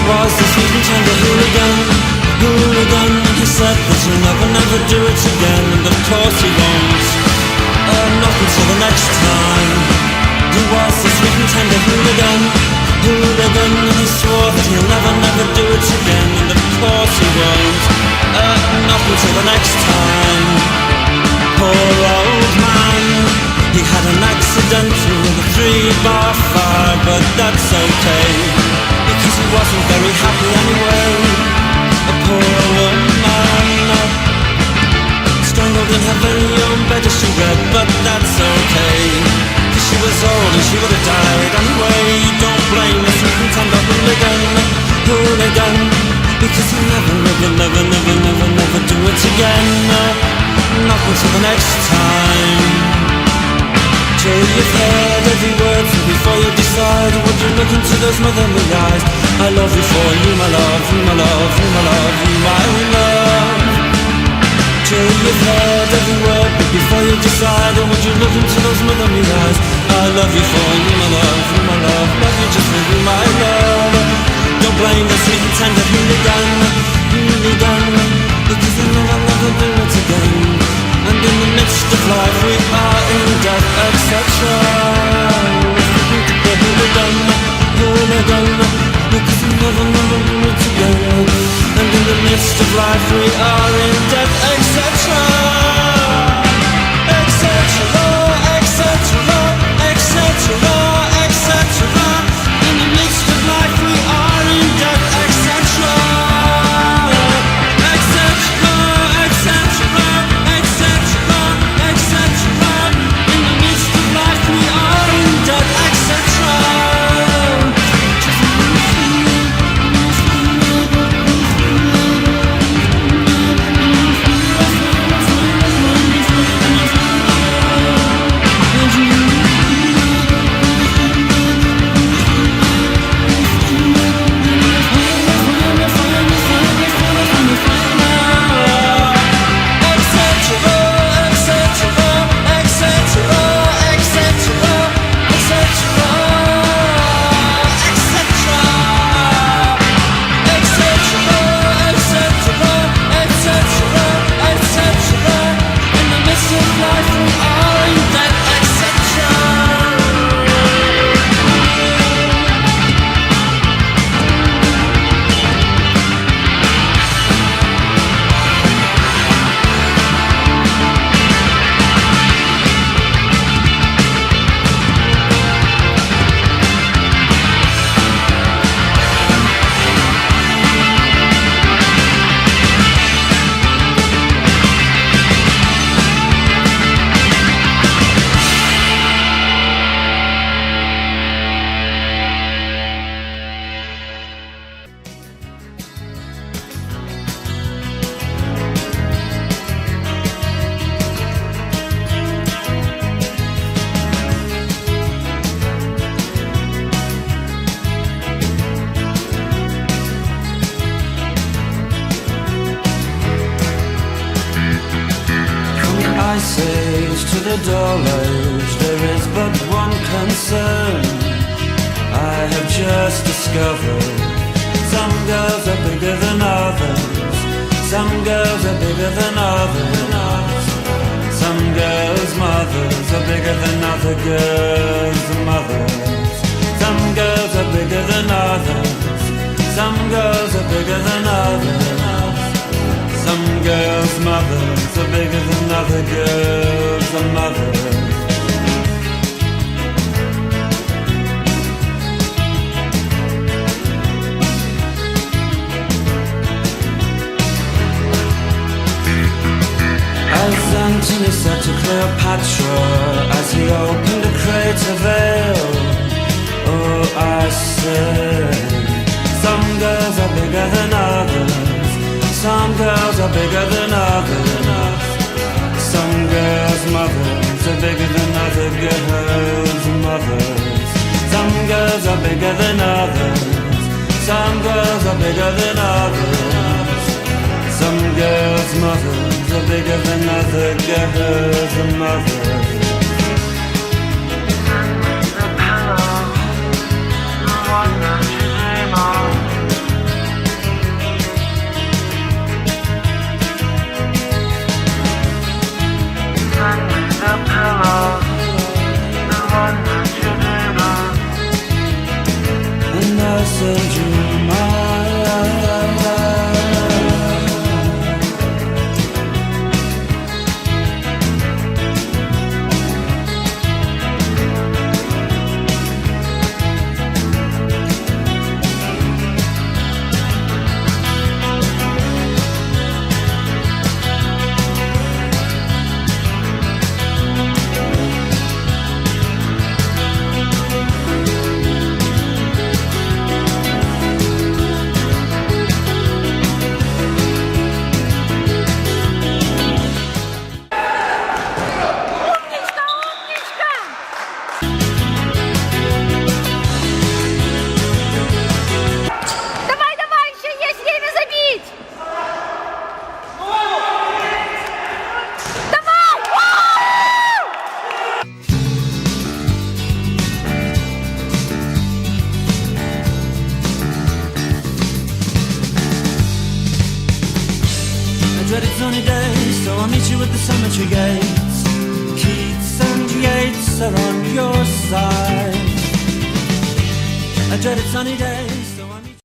was the sweet and tender hooligan, hooligan. He said that he'll never, never do it again, and of course he won't. Not until the next time. He was the sweet and tender hooligan, hooligan. He swore that he'll never, never do it again, and of course he won't. Not until the next time. Poor old man, he had an accident with a 3-bar fire, but that's okay, because he wasn't very happy anyway. A poor woman, strangled in her very own bed as she read, but that's okay, cause she was old and she would have died anyway. Don't blame the sweet and tender hooligan, hooligan, because he'll never, never, never, never, never, never do it again. Not until the next time. Till you've heard every word, so before you decide, would you look into those motherly eyes? I love you for you, my love, you, my love, you, my love, you, my love. Till you've heard every word, but before you decide, would you look into those motherly eyes? I love you for you, my love, you, my love you just for you, my love. Don't blame the sweet and tender hooligan, hooligan, because he'll never, never do it again. And in the midst of life we are in death, etc. The hooligan, hooligan, because he'll never, never do it again. And in the midst of life we are in death, etc. Etc. Etc. Etc. Etc. In the midst of life we are in death, etc. To the dull age, there is but one concern I have just discovered. Some girls are bigger than others. Some girls are bigger than others. Some girls' mothers are bigger than other girls' mothers. Some girls are bigger than others. Some girls are bigger than others. Some girls' mothers are bigger than other girls' mothers. As Antony said to Cleopatra as he opened a crater veil, oh, I say, some girls are bigger than others. Some girls are bigger than others. Some girls' mothers are bigger than other girls' mothers. Some girls are bigger than others. Some girls are bigger than others. Some girls' mothers are bigger than other girls' mothers. The pillow, the one that you dream of. send you mine. Умничка, умничка! Давай, давай, еще есть время забить! Давай! A dreaded sunny day, so I'll meet you at the cemetery gates. Keats and Yeats are on your side. A dreaded sunny day.